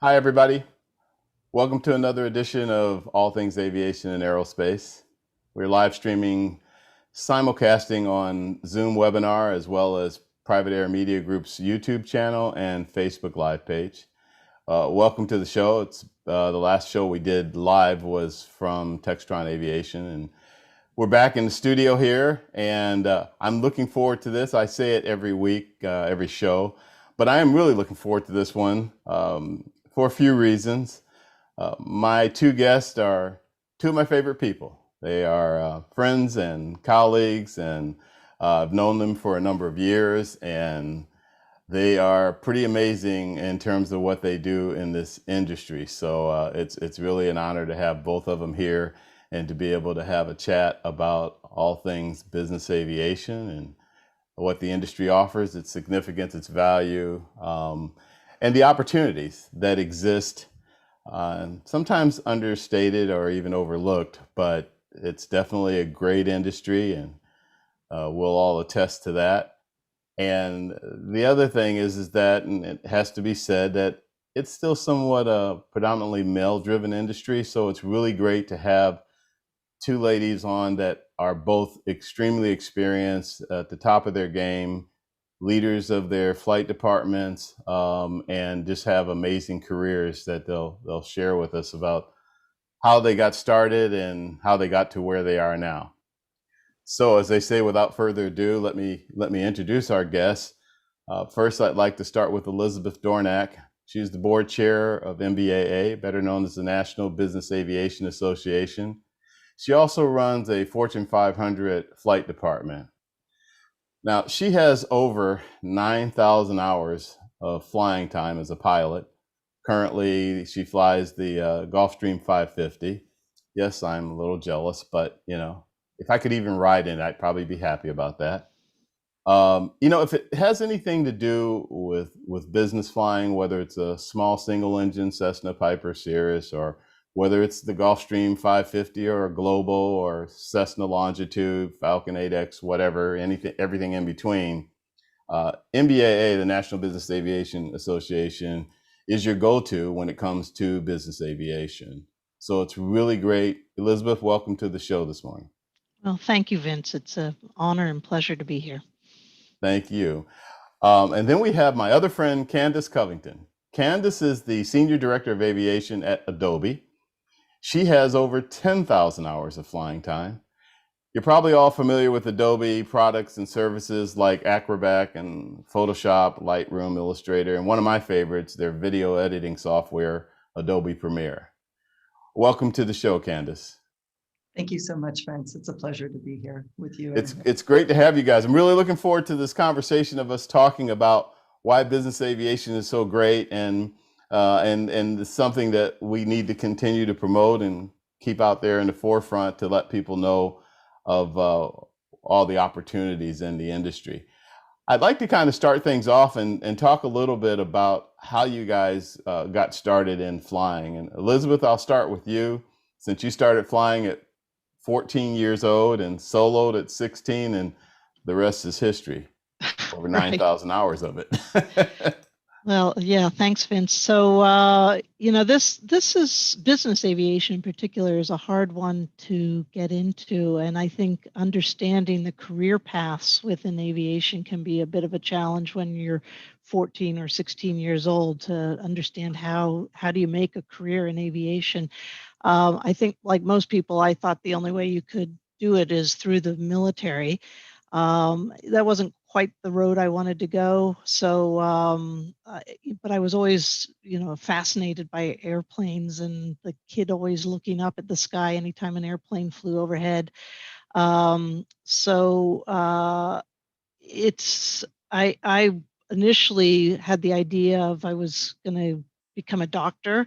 Hi, everybody. Welcome to another edition of All Things Aviation and Aerospace. We're live streaming, simulcasting on Zoom webinar, as well as Private Air Media Group's YouTube channel and Facebook Live page. Welcome to the show. It's the last show we did live was from Textron Aviation, and we're back in the studio here, and I'm looking forward to this. I say it every week, every show, but I am really looking forward to this one for a few reasons. My two guests are two of my favorite people. They are friends and colleagues, and I've known them for a number of years, and they are pretty amazing in terms of what they do in this industry. So it's really an honor to have both of them here and to be able to have a chat about all things business aviation and what the industry offers, its significance, its value, and the opportunities that exist, sometimes understated or even overlooked, but it's definitely a great industry, and we'll all attest to that. And the other thing is that, and it has to be said, that it's still somewhat a predominantly male-driven industry, so it's really great to have two ladies on that are both extremely experienced at the top of their game, leaders of their flight departments, and just have amazing careers that they'll share with us about how they got started and how they got to where they are now. So, as they say, without further ado, let me introduce our guests. First, I'd like to start with Elizabeth Dornak. She's the board chair of NBAA, better known as the National Business Aviation Association. She also runs a Fortune 500 flight department. Now, she has over 9,000 hours of flying time as a pilot. Currently, she flies the Gulfstream 550. Yes, I'm a little jealous, but if I could even ride in it, I'd probably be happy about that. If it has anything to do with business flying, whether it's a small single engine Cessna, Piper, Cirrus, or whether it's the Gulfstream 550 or a Global or Cessna Longitude, Falcon 8X, whatever, everything in between, NBAA, the National Business Aviation Association, is your go-to when it comes to business aviation. So it's really great. Elizabeth, welcome to the show this morning. Well, thank you, Vince. It's an honor and pleasure to be here. Thank you. And then we have my other friend, Candace Covington. Candace is the Senior Director of Aviation at Adobe. She has over 10,000 hours of flying time. You're probably all familiar with Adobe products and services like Acrobat and Photoshop, Lightroom, Illustrator, and one of my favorites, their video editing software, Adobe Premiere. Welcome to the show, Candace. Thank you so much, Vince. It's a pleasure to be here with you. It's great to have you guys. I'm really looking forward to this conversation of us talking about why business aviation is so great, and it's something that we need to continue to promote and keep out there in the forefront to let people know of all the opportunities in the industry. I'd like to kind of start things off and talk a little bit about how you guys got started in flying. And Elizabeth, I'll start with you, since you started flying at 14 years old and soloed at 16, and the rest is history. Over 9,000 hours of it. Well, yeah, thanks, Vince. So, this is business aviation in particular is a hard one to get into. And I think understanding the career paths within aviation can be a bit of a challenge when you're 14 or 16 years old to understand how do you make a career in aviation. I think, like most people, I thought the only way you could do it is through the military. That wasn't quite the road I wanted to go. So, but I was always, fascinated by airplanes, and the kid always looking up at the sky anytime an airplane flew overhead. I initially had the idea of I was going to become a doctor.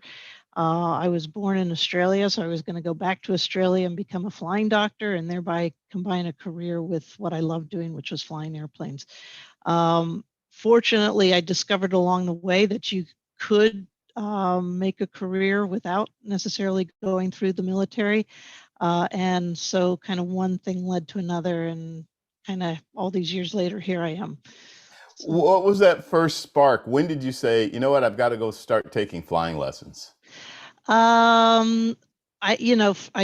I was born in Australia, so I was going to go back to Australia and become a flying doctor, and thereby combine a career with what I loved doing, which was flying airplanes. Fortunately, I discovered along the way that you could make a career without necessarily going through the military. And so kind of one thing led to another, and kind of all these years later, here I am. What was that first spark? When did you say, you know what, I've got to go start taking flying lessons? I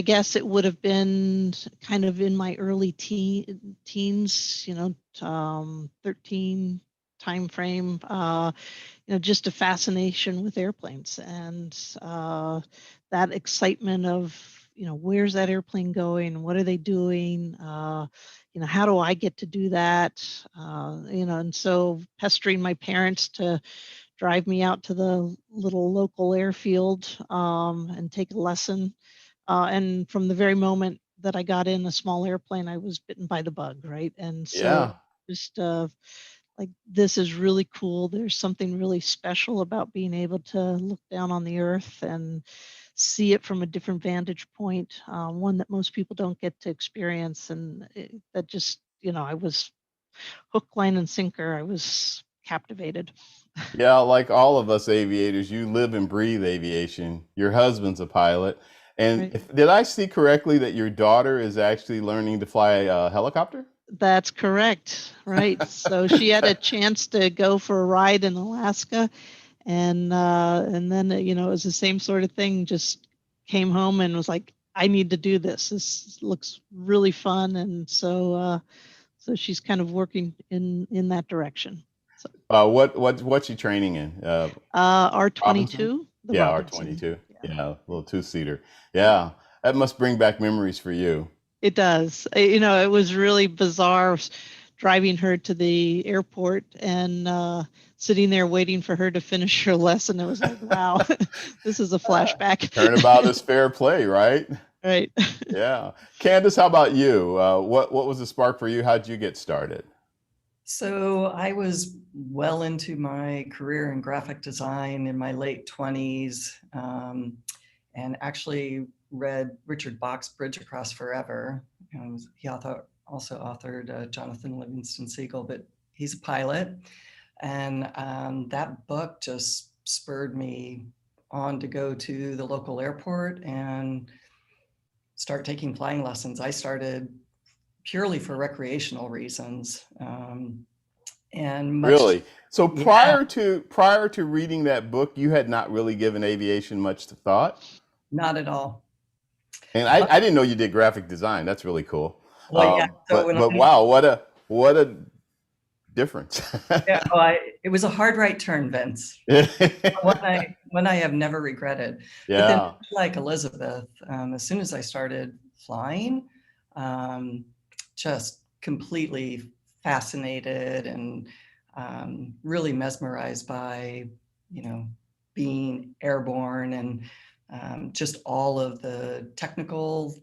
guess it would have been kind of in my early teens, 13 time frame, just a fascination with airplanes and that excitement of, where's that airplane going? What are they doing? How do I get to do that? And so pestering my parents to drive me out to the little local airfield and take a lesson. And from the very moment that I got in a small airplane, I was bitten by the bug, right? And so Yeah. just like, this is really cool. There's something really special about being able to look down on the earth and see it from a different vantage point, one that most people don't get to experience. And that just, I was hook, line, and sinker. I was captivated. Yeah, like all of us aviators, you live and breathe aviation. Your husband's a pilot. And Right. did I see correctly that your daughter is actually learning to fly a helicopter? That's correct, right? So she had a chance to go for a ride in Alaska, and then it was the same sort of thing. Just came home and was like, I need to do this. This looks really fun, and so she's kind of working in that direction. So What's she training in? Robinson? R22, the Yeah, Robinson. R22. Yeah. Yeah, a little two-seater. Yeah, that must bring back memories for you. It does. It was really bizarre driving her to the airport and sitting there waiting for her to finish her lesson. It was like, wow, this is a flashback. Turnabout is fair play, right? Right. Yeah. Candace, how about you? What was the spark for you? How'd you get started? So I was well into my career in graphic design in my late 20s, and actually read Richard Bach's Bridge Across Forever. He also authored Jonathan Livingston Seagull, but he's a pilot. And that book just spurred me on to go to the local airport and start taking flying lessons. I started purely for recreational reasons. And Really? So yeah, prior to reading that book, you had not really given aviation much thought? not at all. And But, I didn't know you did graphic design. That's really cool. well, yeah. So But wow, what a difference. it was a hard right turn, Vince. When I have never regretted. But then, Yeah. like Elizabeth, as soon as I started flying, just completely fascinated and really mesmerized by, being airborne and just all of the technical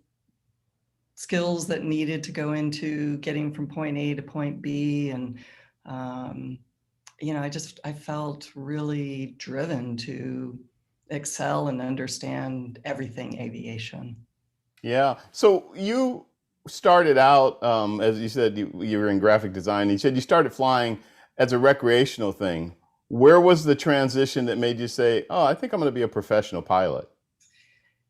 skills that needed to go into getting from point A to point B. And, I felt really driven to excel and understand everything aviation. Yeah. So you started out, as you said, you were in graphic design. You said you started flying as a recreational thing. Where was the transition that made you say, "Oh, I think I'm going to be a professional pilot"?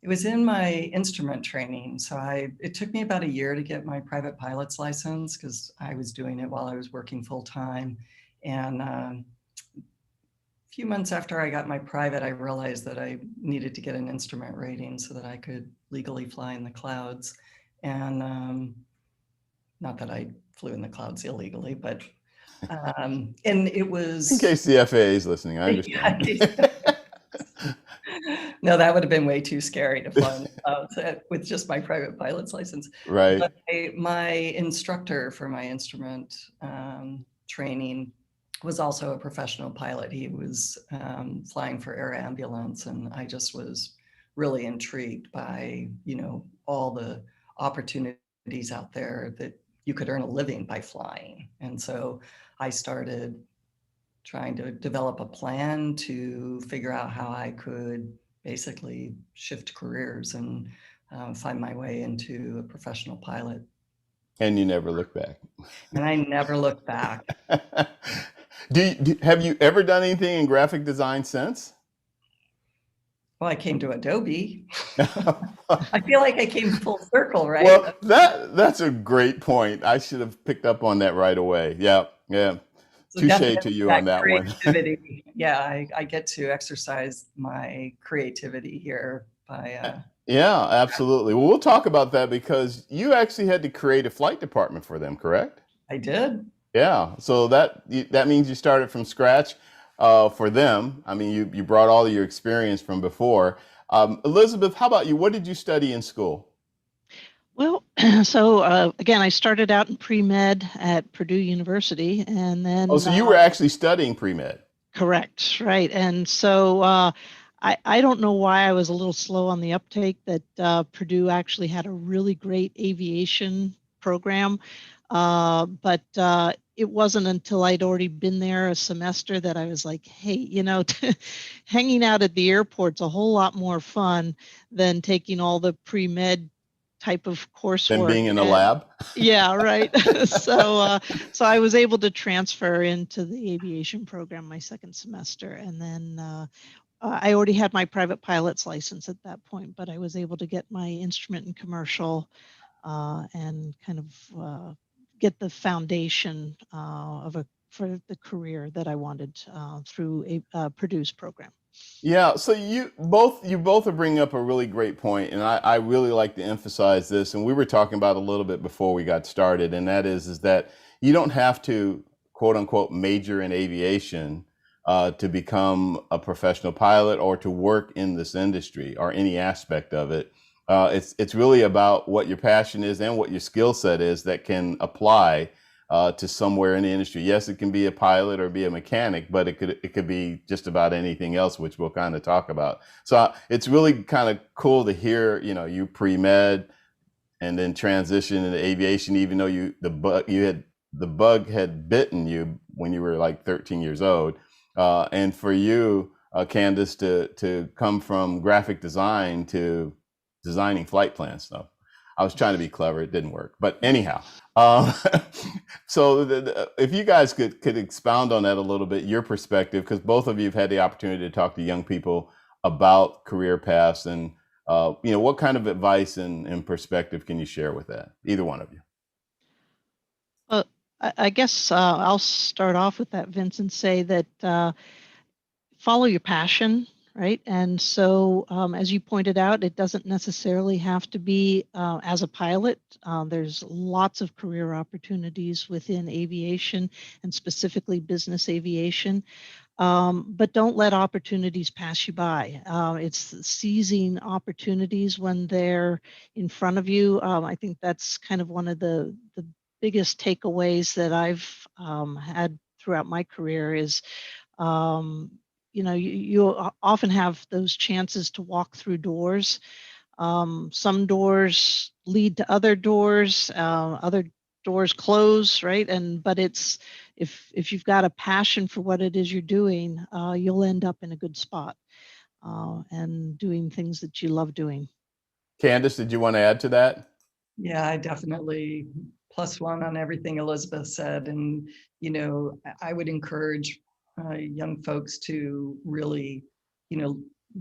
It was in my instrument training. So it took me about a year to get my private pilot's license because I was doing it while I was working full time. And a few months after I got my private, I realized that I needed to get an instrument rating so that I could legally fly in the clouds. And not that I flew in the clouds illegally, but and it was In case the FAA is listening, I understand. yeah, no, that would have been way too scary to fly in the clouds with just my private pilot's license. Right. But my instructor for my instrument training was also a professional pilot. He was flying for air ambulance, and I just was really intrigued by, all the opportunities out there that you could earn a living by flying. And so I started trying to develop a plan to figure out how I could basically shift careers and find my way into a professional pilot. And you never look back. And I never looked back. Have you ever done anything in graphic design since? Well, I came to Adobe. I feel like I came full circle, right? Well, that's a great point. I should have picked up on that right away. Yeah, yeah. So touche definitely to you that on that one. creativity. Yeah, I get to exercise my creativity here by. Yeah, absolutely. Well, we'll talk about that because you actually had to create a flight department for them, correct? I did. Yeah. So that means you started from scratch for them. I mean, you brought all of your experience from before. Elizabeth, how about you? What did you study in school? Well, so again, I started out in pre-med at Purdue University, and Oh, then so you were actually studying pre-med. correct, right? And so I don't know why I was a little slow on the uptake. That Purdue actually had a really great aviation program, but it wasn't until I'd already been there a semester that I was like, hey, hanging out at the airport's a whole lot more fun than taking all the pre-med type of Than coursework. being in the And lab. yeah, right. So I was able to transfer into the aviation program my second semester, and then I already had my private pilot's license at that point, but I was able to get my instrument and commercial and kind of get the foundation for the career that I wanted through a Purdue's program. Yeah, so you both are bringing up a really great point, and I really like to emphasize this. And we were talking about a little bit before we got started, and that is that you don't have to quote unquote major in aviation to become a professional pilot or to work in this industry or any aspect of it. It's really about what your passion is and what your skill set is that can apply to somewhere in the industry. Yes, it can be a pilot or be a mechanic, but it could be just about anything else, which we'll kind of talk about. So it's really kind of cool to hear, you pre-med and then transition into aviation, even though the bug had bitten you when you were like 13 years old, and for you, Candace, to come from graphic design to designing flight plan stuff. I was trying to be clever. It didn't work. But anyhow, um, so if you guys could expound on that a little bit, your perspective, because both of you have had the opportunity to talk to young people about career paths, and what kind of advice and perspective can you share with that? Either one of you. Well, I guess I'll start off with that, Vince, and say that follow your passion, right? And so, as you pointed out, it doesn't necessarily have to be as a pilot. There's lots of career opportunities within aviation and specifically business aviation. But don't let opportunities pass you by. It's seizing opportunities when they're in front of you. I think that's kind of one of the biggest takeaways that I've had throughout my career is, you often have those chances to walk through doors. Some doors lead to other doors close, right? But it's if you've got a passion for what it is you're doing, you'll end up in a good spot and doing things that you love doing. Candace, did you want to add to that? Yeah, I definitely +1 on everything Elizabeth said. And, I would encourage young folks to really,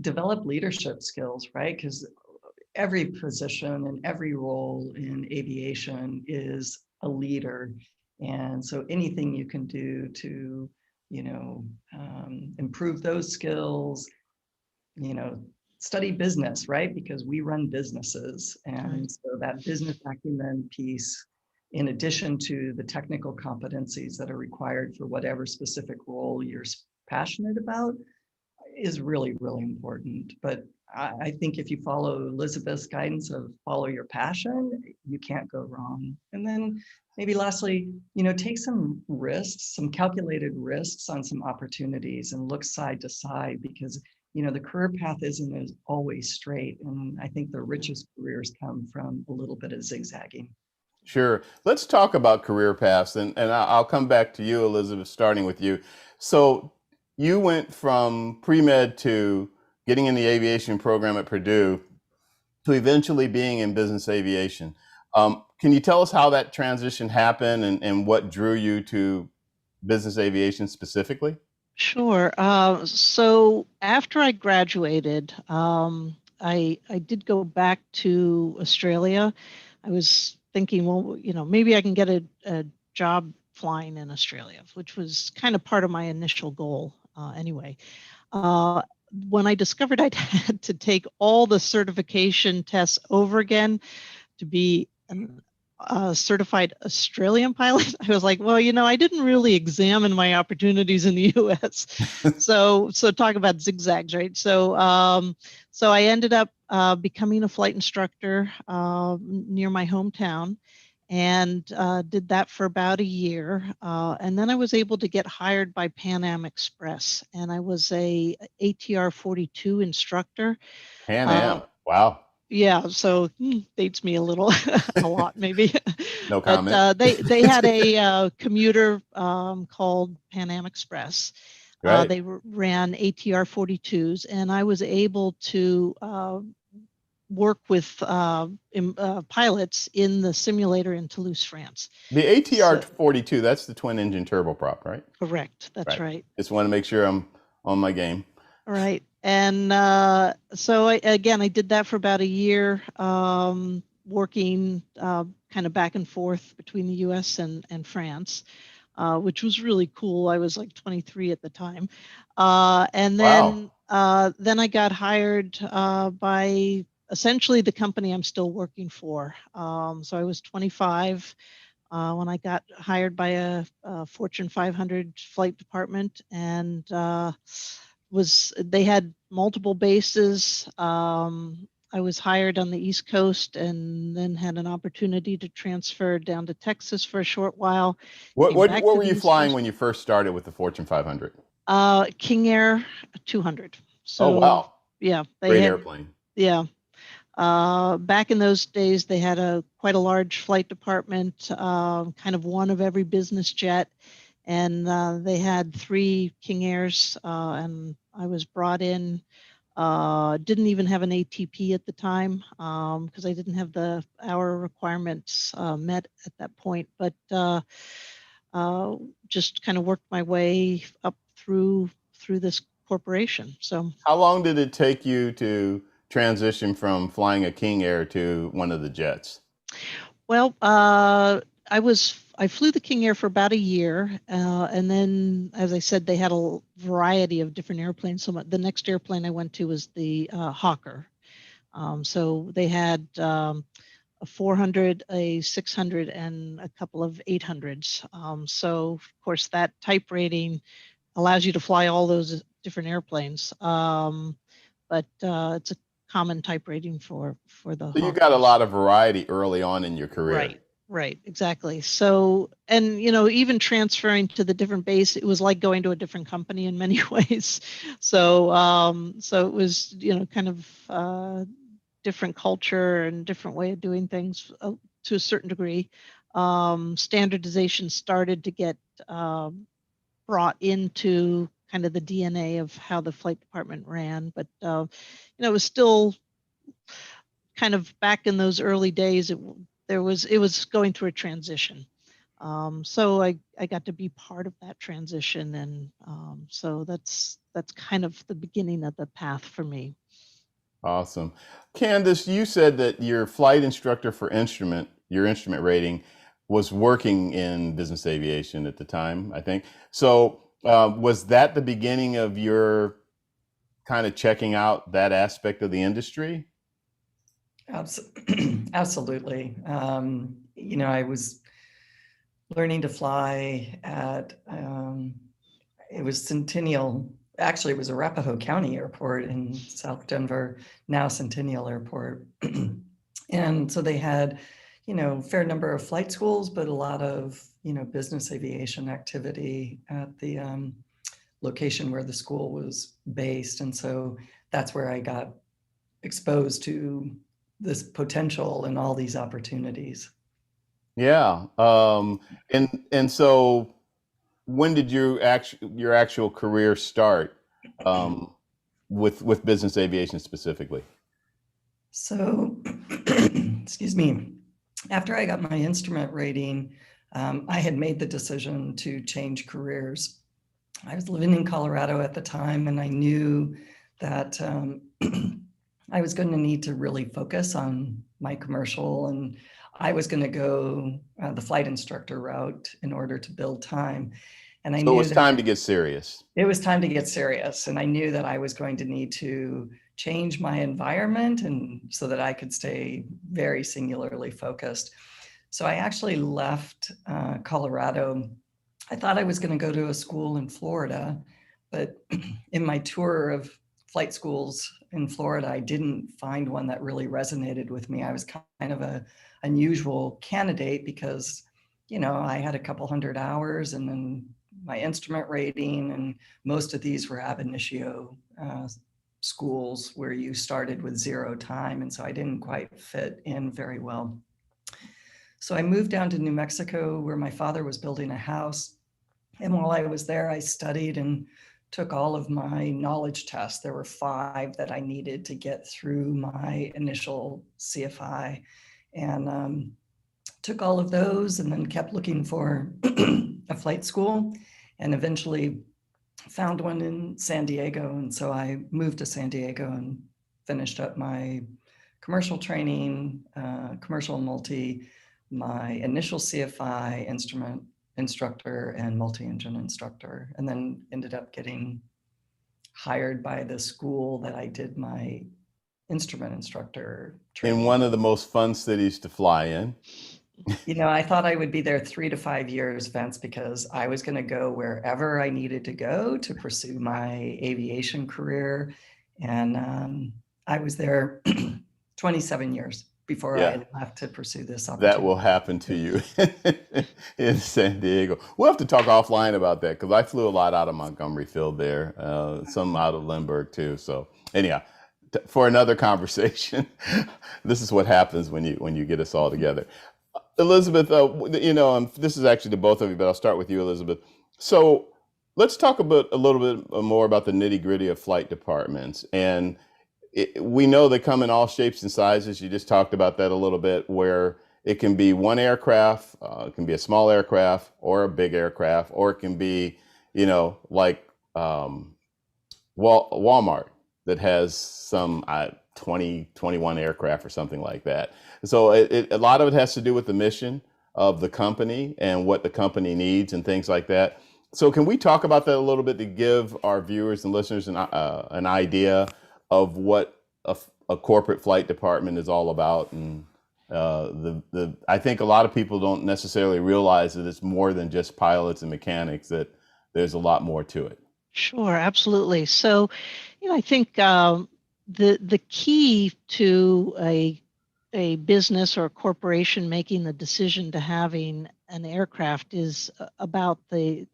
develop leadership skills, right? Because every position and every role in aviation is a leader. And so anything you can do to, improve those skills, study business, right? Because we run businesses. And so that business acumen piece, in addition to the technical competencies that are required for whatever specific role you're passionate about, is really, really important. But I think if you follow Elizabeth's guidance of follow your passion, you can't go wrong. And then maybe lastly, take some risks, some calculated risks on some opportunities and look side to side, because the career path isn't always straight. And I think the richest careers come from a little bit of zigzagging. Sure. Let's talk about career paths, and I'll come back to you, Elizabeth, starting with you. So you went from pre-med to getting in the aviation program at Purdue to eventually being in business aviation. Can you tell us how that transition happened and what drew you to business aviation specifically? Sure. So after I graduated, I did go back to Australia. I was thinking, well, maybe I can get a job flying in Australia, which was kind of part of my initial goal anyway. When I discovered I'd had to take all the certification tests over again to be a certified Australian pilot, I was like, well, I didn't really examine my opportunities in the U.S. so talk about zigzags, right? So I ended up becoming a flight instructor near my hometown, and did that for about a year. And then I was able to get hired by Pan Am Express, and I was a ATR 42 instructor. Pan Am, wow. Yeah, so dates me a lot maybe. No But comment. they had a commuter called Pan Am Express. Right. They ran ATR 42s, and I was able to work with pilots in the simulator in Toulouse, France. The ATR 42, that's the twin engine turboprop, right? Correct, that's right. Just want to make sure I'm on my game. Right. And so I did that for about a year, working kind of back and forth between the US and France, which was really cool. I was like 23 at the time. And then, then I got hired by essentially the company I'm still working for. So I was 25 when I got hired by a Fortune 500 flight department, and they had multiple bases. I was hired on the East Coast, and then had an opportunity to transfer down to Texas for a short while. What were you flying when you first started with the Fortune 500? King Air 200. So, oh wow! Yeah, great airplane. Yeah. Back in those days, they had quite a large flight department, kind of one of every business jet, and they had 3 King Airs, and I was brought in. Didn't even have an ATP at the time because I didn't have the hour requirements met at that point, but just kind of worked my way up through this corporation. So, how long did it take you to transition from flying a King Air to one of the jets? Well, I flew the King Air for about a year, and then, as I said, they had a variety of different airplanes. So the next airplane I went to was the Hawker. So they had a 400, a 600, and a couple of 800s. So of course that type rating allows you to fly all those different airplanes, but it's a common type rating for the So you got a lot of variety early on in your career. Right, exactly. So, and even transferring to the different base, it was like going to a different company in many ways. So it was kind of different culture and different way of doing things to a certain degree. Standardization started to get brought into kind of the DNA of how the flight department ran, but it was still kind of back in those early days. It was going through a transition. So I got to be part of that transition, and so that's kind of the beginning of the path for me. Awesome. Candace, you said that your flight instructor for your instrument rating was working in business aviation at the time, I think. So was that the beginning of your kind of checking out that aspect of the industry? Absolutely. I was learning to fly at, it was Centennial. Actually, it was Arapahoe County Airport in South Denver, now Centennial Airport. And so they had, fair number of flight schools, but a lot of, business aviation activity at the location where the school was based. And so that's where I got exposed to this potential and all these opportunities. Yeah. And so when did your actual career start with business aviation specifically? So, excuse me, after I got my instrument rating, I had made the decision to change careers. I was living in Colorado at the time, and I knew that I was going to need to really focus on my commercial and I was going to go the flight instructor route in order to build time. And I So knew it was that time to get serious. it was time to get serious. And I knew that I was going to need to change my environment and so that I could stay very singularly focused. So I actually left Colorado. I thought I was going to go to a school in Florida, but in my tour of flight schools in Florida, I didn't find one that really resonated with me. I was kind of a unusual candidate because, you know, I had a couple hundred hours and then my instrument rating, and most of these were ab initio schools where you started with 0 time. And so I didn't quite fit in very well. So I moved down to New Mexico where my father was building a house. And while I was there, I studied and took all of my knowledge tests. There were 5 that I needed to get through my initial CFI, and took all of those and then kept looking for a flight school and eventually found one in San Diego. And so I moved to San Diego and finished up my commercial training, commercial multi, my initial CFI instrument instructor and multi-engine instructor, and then ended up getting hired by the school that I did my instrument instructor training. In one of the most fun cities to fly in. You know, I thought I would be there 3 to 5 years, Vince, because I was going to go wherever I needed to go to pursue my aviation career. And I was there 27 years before I left to pursue this opportunity. That will happen to you in San Diego. We'll have to talk offline about that because I flew a lot out of Montgomery Field there, some out of Lindbergh too. So anyhow, for another conversation, this is what happens when you get us all together. Elizabeth, this is actually to both of you, but I'll start with you, Elizabeth. So let's talk a little bit more about the nitty gritty of flight departments. And we know they come in all shapes and sizes. You just talked about that a little bit, where it can be one aircraft, it can be a small aircraft or a big aircraft, or it can be, like Walmart that has some 20, 21 aircraft or something like that. So a lot of it has to do with the mission of the company and what the company needs and things like that. So can we talk about that a little bit to give our viewers and listeners an idea of what a corporate flight department is all about? And I think a lot of people don't necessarily realize that it's more than just pilots and mechanics, that there's a lot more to it. Sure, absolutely. So, I think the key to a business or a corporation making the decision to having an aircraft is about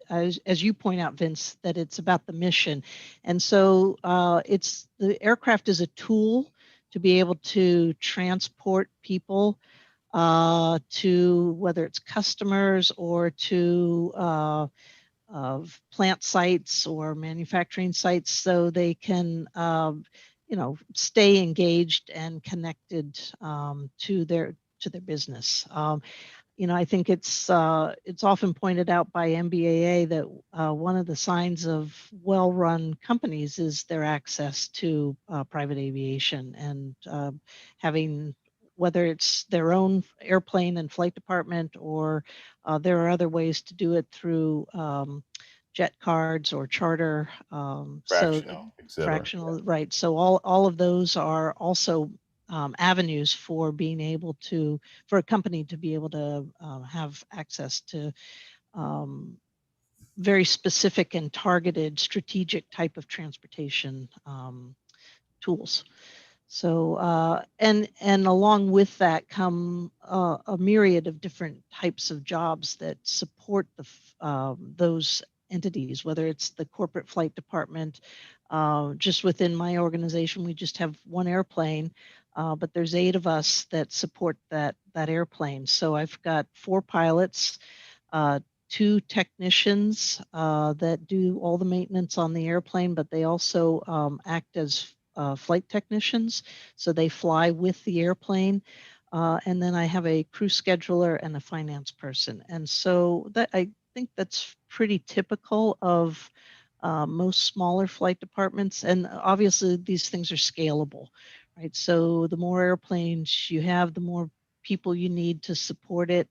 as you point out, Vince, that it's about the mission. And so the aircraft is a tool to be able to transport people to whether it's customers or to of plant sites or manufacturing sites, so they can stay engaged and connected to their business. I think it's often pointed out by NBAA that one of the signs of well-run companies is their access to private aviation, and having, whether it's their own airplane and flight department, or there are other ways to do it through jet cards or charter. Fractional, right. So all of those are also avenues for being able to, for a company to be able to have access to very specific and targeted strategic type of transportation tools. So, and along with that come a myriad of different types of jobs that support those entities, whether it's the corporate flight department. Just within my organization, we just have one airplane, but there's 8 of us that support that airplane. So I've got 4 pilots, 2 technicians that do all the maintenance on the airplane, but they also act as flight technicians, so they fly with the airplane. And then I have a crew scheduler and a finance person. And so that, I think that's pretty typical of most smaller flight departments. And obviously these things are scalable, right? So the more airplanes you have, the more people you need to support it.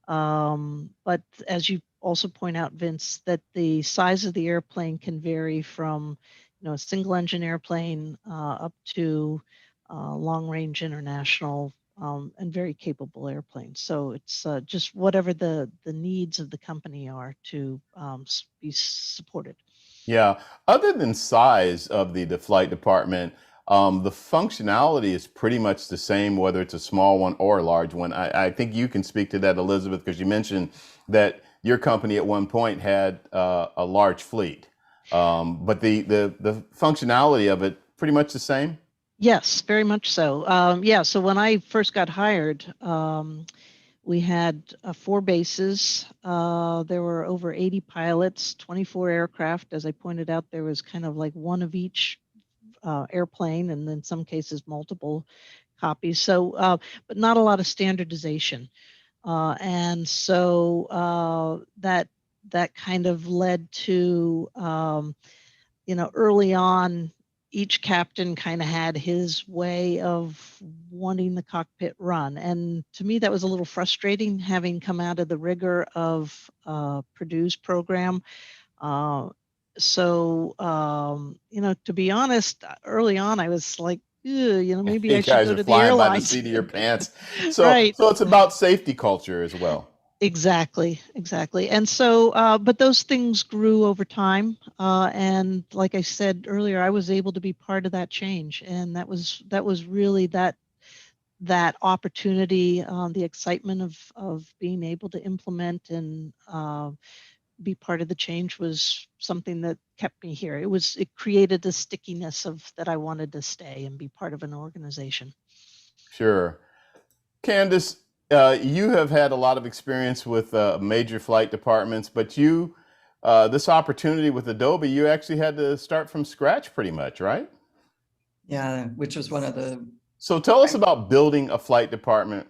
But as you also point out, Vince, that the size of the airplane can vary from, a single engine airplane up to long-range international and very capable airplanes. So it's just whatever the needs of the company are to be supported. Yeah. Other than size of the flight department, the functionality is pretty much the same, whether it's a small one or a large one. I think you can speak to that, Elizabeth, because you mentioned that your company at one point had a large fleet, but the functionality of it pretty much the same. Yes, very much so. Yeah, so when I first got hired, we had 4 bases. There were over 80 pilots, 24 aircraft. As I pointed out, there was kind of like one of each airplane, and in some cases multiple copies. So, but not a lot of standardization. And so that kind of led to, early on, each captain kind of had his way of wanting the cockpit run. And to me, that was a little frustrating, having come out of the rigor of Purdue's program. To be honest, early on, I was like, maybe You I should guys go are to the flying by the airlines. seat of your pants. So, Right. so it's about safety culture as well. Exactly. And so, but those things grew over time. And like I said earlier, I was able to be part of that change. And that was really that opportunity, the excitement of being able to implement and be part of the change was something that kept me here. It created the stickiness of that I wanted to stay and be part of an organization. Sure. Candace, you have had a lot of experience with major flight departments, but this opportunity with Adobe, you actually had to start from scratch pretty much, right? Yeah, which was one of the. So tell us about building a flight department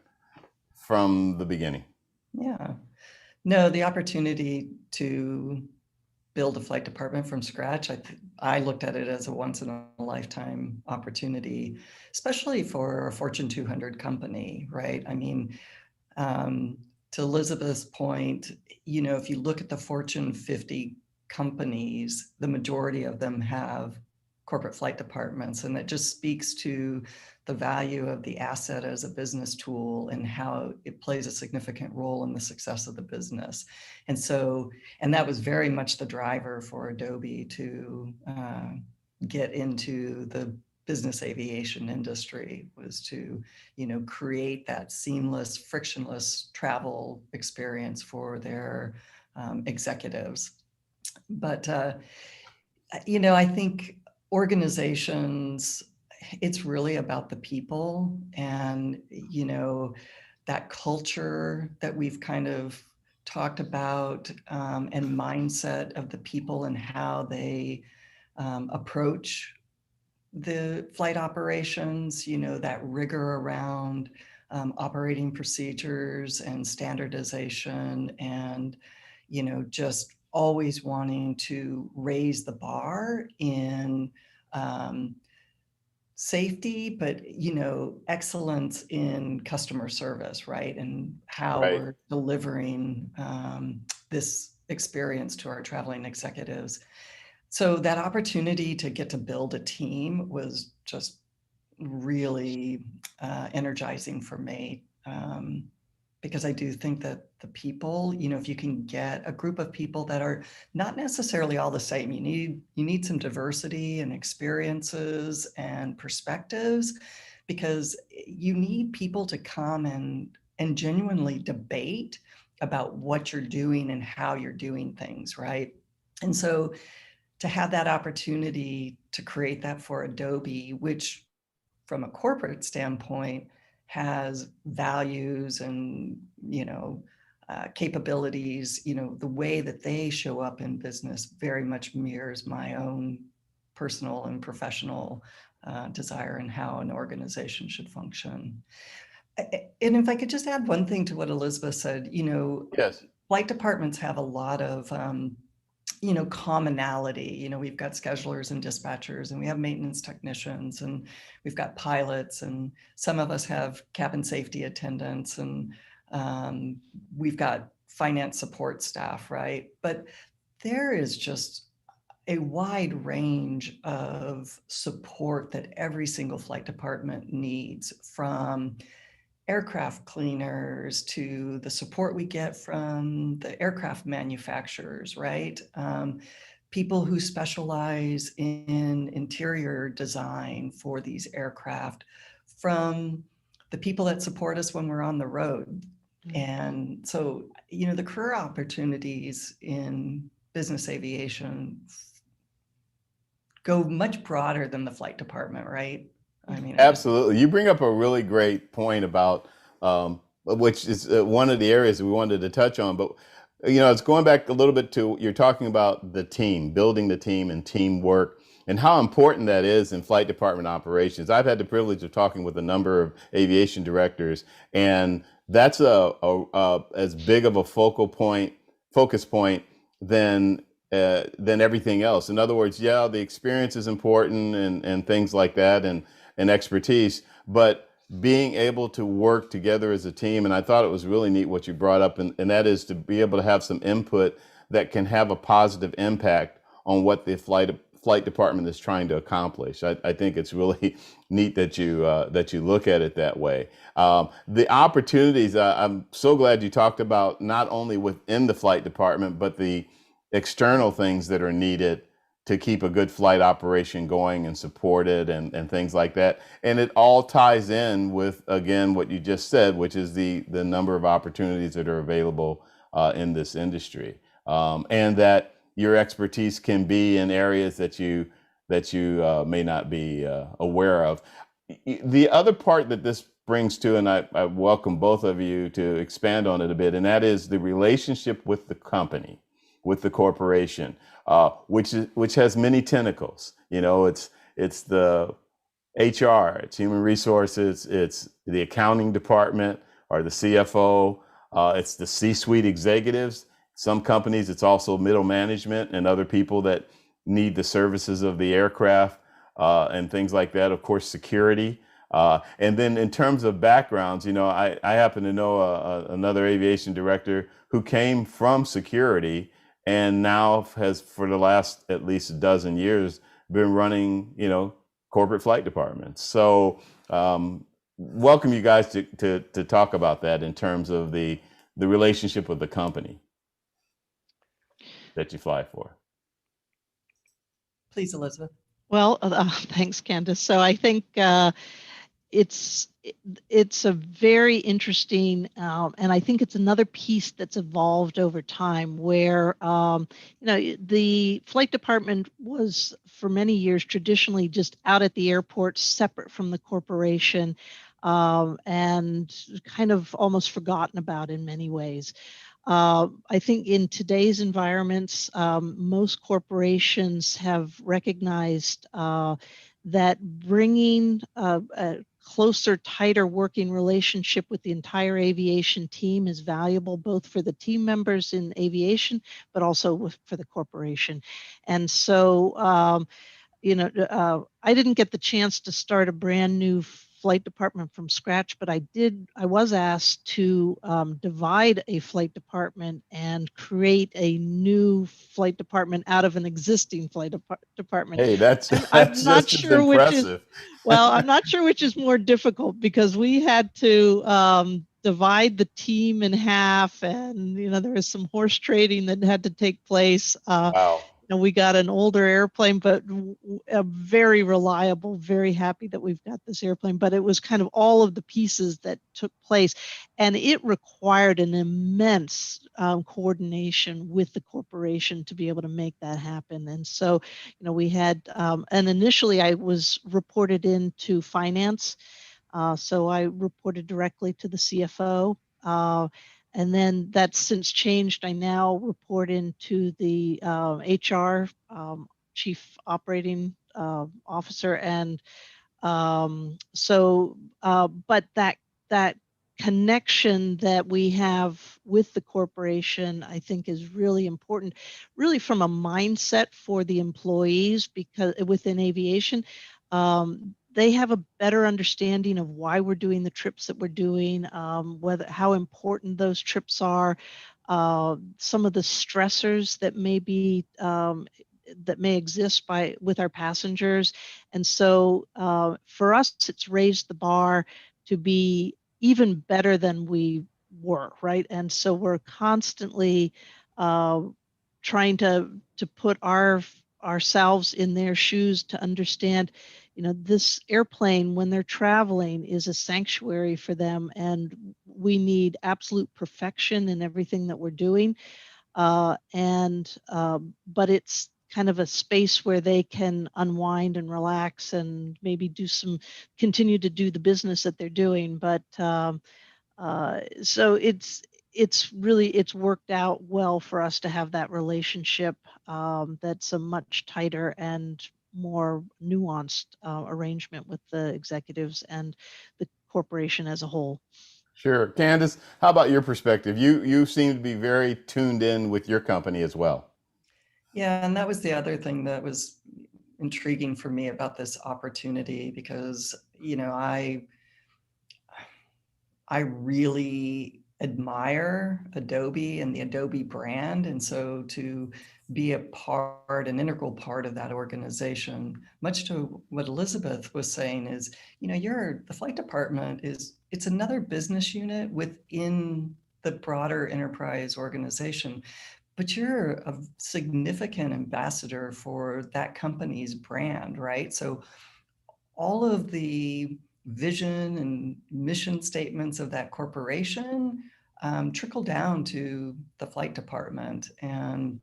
from the beginning. Yeah. No, the opportunity to build a flight department from scratch, I looked at it as a once in a lifetime opportunity, especially for a Fortune 200 company, right? I mean, to Elizabeth's point, if you look at the Fortune 50 companies, the majority of them have corporate flight departments, and that just speaks to the value of the asset as a business tool and how it plays a significant role in the success of the business. And that was very much the driver for Adobe to get into the business aviation industry, was to create that seamless, frictionless travel experience for their executives. But I think organizations, it's really about the people, and that culture that we've kind of talked about, and mindset of the people and how they approach the flight operations, that rigor around operating procedures and standardization, and just always wanting to raise the bar in safety, but excellence in customer service, right? And how Right. we're delivering this experience to our traveling executives. So that opportunity to get to build a team was just really energizing for me, because I do think that the people, if you can get a group of people that are not necessarily all the same, you need some diversity and experiences and perspectives, because you need people to come and genuinely debate about what you're doing and how you're doing things, right? And so to have that opportunity to create that for Adobe, which from a corporate standpoint has values and capabilities, the way that they show up in business very much mirrors my own personal and professional desire and how an organization should function. And if I could just add one thing to what Elizabeth said, Yes. flight departments have a lot of commonality. We've got schedulers and dispatchers, and we have maintenance technicians, and we've got pilots, and some of us have cabin safety attendants, and we've got finance support staff, right? But there is just a wide range of support that every single flight department needs, from aircraft cleaners to the support we get from the aircraft manufacturers, right? People who specialize in interior design for these aircraft, from the people that support us when we're on the road. And so, the career opportunities in business aviation go much broader than the flight department, right? I mean, Absolutely. You bring up a really great point about, which is one of the areas we wanted to touch on. But, it's going back a little bit to, you're talking about the team, building the team and teamwork, and how important that is in flight department operations. I've had the privilege of talking with a number of aviation directors, and that's as big of a focus point than everything else. In other words, yeah, the experience is important and things like that, and expertise, but being able to work together as a team. And I thought it was really neat what you brought up, and that is to be able to have some input that can have a positive impact on what the flight department is trying to accomplish. I think it's really neat that you look at it that way. The opportunities, I'm so glad you talked about not only within the flight department, but the external things that are needed to keep a good flight operation going and supported, and things like that. And it all ties in with, again, what you just said, which is the number of opportunities that are available in this industry, and that your expertise can be in areas that you may not be aware of. The other part that this brings to, and I welcome both of you to expand on it a bit, and that is the relationship with the company, with the corporation, which has many tentacles. It's the HR, it's human resources, it's the accounting department or the CFO, it's the C-suite executives. Some companies, it's also middle management and other people that need the services of the aircraft, and things like that. Of course, security. And then in terms of backgrounds, I happen to know another aviation director who came from security and now has, for the last at least a dozen years, been running, corporate flight departments. So welcome you guys to talk about that in terms of the relationship with the company that you fly for. Please, Elizabeth. Well, thanks, Candace. So I think it's a very interesting, and I think it's another piece that's evolved over time, where the flight department was for many years traditionally just out at the airport, separate from the corporation, and kind of almost forgotten about in many ways. I think in today's environments, most corporations have recognized that bringing a closer, tighter working relationship with the entire aviation team is valuable, both for the team members in aviation, but also for the corporation. And so, I didn't get the chance to start a brand new flight department from scratch, but I was asked to divide a flight department and create a new flight department out of an existing flight department. Hey, that's I'm not just as sure impressive. I'm not sure which is more difficult, because we had to divide the team in half, and there was some horse trading that had to take place. Wow. We got an older airplane, but a very reliable, very happy that we've got this airplane. But it was kind of all of the pieces that took place. And it required an immense coordination with the corporation to be able to make that happen. And so, we had, and initially I was reported into finance. So I reported directly to the CFO. And then that's since changed. I now report into the HR, Chief Operating Officer, and but that connection that we have with the corporation, I think, is really important, really from a mindset for the employees, because within aviation, they have a better understanding of why we're doing the trips that we're doing, how important those trips are, some of the stressors that may be that may exist with our passengers. And so for us, it's raised the bar to be even better than we were, right? And so we're constantly trying to put ourselves in their shoes to understand, this airplane, when they're traveling, is a sanctuary for them, and we need absolute perfection in everything that we're doing. But it's kind of a space where they can unwind and relax and maybe continue to do the business that they're doing. But so it's worked out well for us to have that relationship, that's a much tighter and more nuanced arrangement with the executives and the corporation as a whole. Sure. Candace, how about your perspective? You seem to be very tuned in with your company as well. Yeah, and that was the other thing that was intriguing for me about this opportunity, because, I really admire Adobe and the Adobe brand. And so to be an integral part of that organization, much to what Elizabeth was saying, is, the flight department it's another business unit within the broader enterprise organization, but you're a significant ambassador for that company's brand, right? So all of the vision and mission statements of that corporation trickle down to the flight department. And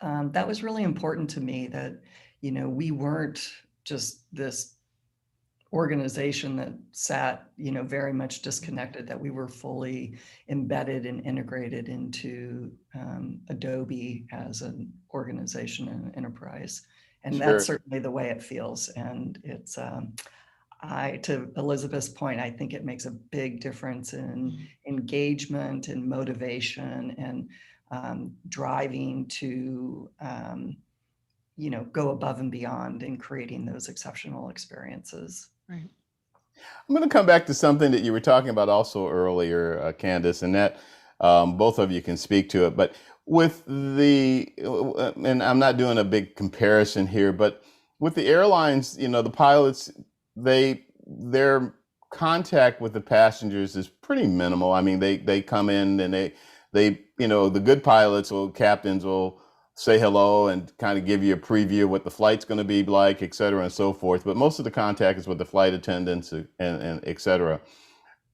that was really important to me, that, we weren't just this organization that sat, very much disconnected, that we were fully embedded and integrated into Adobe as an organization and an enterprise. And Sure. that's certainly the way it feels. And it's, to Elizabeth's point, I think it makes a big difference in engagement and motivation and driving to, go above and beyond in creating those exceptional experiences. Right. I'm going to come back to something that you were talking about also earlier, Candace, and that both of you can speak to it. But with and I'm not doing a big comparison here, but with the airlines, the pilots, their contact with the passengers is pretty minimal. I mean, they come in and they the good pilots or captains will say hello and kind of give you a preview of what the flight's going to be like, et cetera, and so forth. But most of the contact is with the flight attendants and et cetera.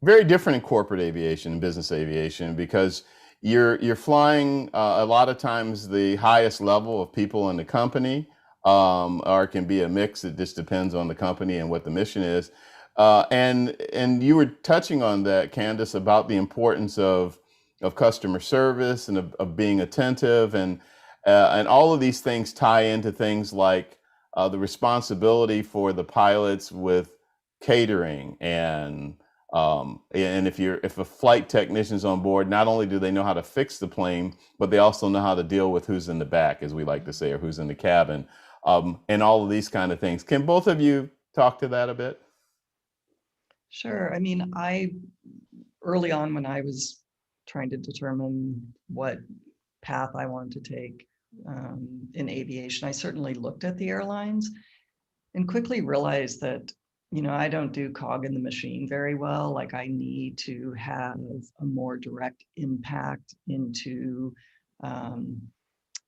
Very different in corporate aviation and business aviation, because you're flying a lot of times the highest level of people in the company, or it can be a mix. It just depends on the company and what the mission is. And you were touching on that, Candace, about the importance of customer service and of being attentive, and all of these things tie into things like the responsibility for the pilots with catering, and if a flight technician's on board, not only do they know how to fix the plane, but they also know how to deal with who's in the back, as we like to say, or who's in the cabin, and all of these kind of things. Can both of you talk to that a bit? Sure. I mean, early on, when I was trying to determine what path I wanted to take in aviation, I certainly looked at the airlines and quickly realized that, I don't do cog in the machine very well. Like, I need to have a more direct impact into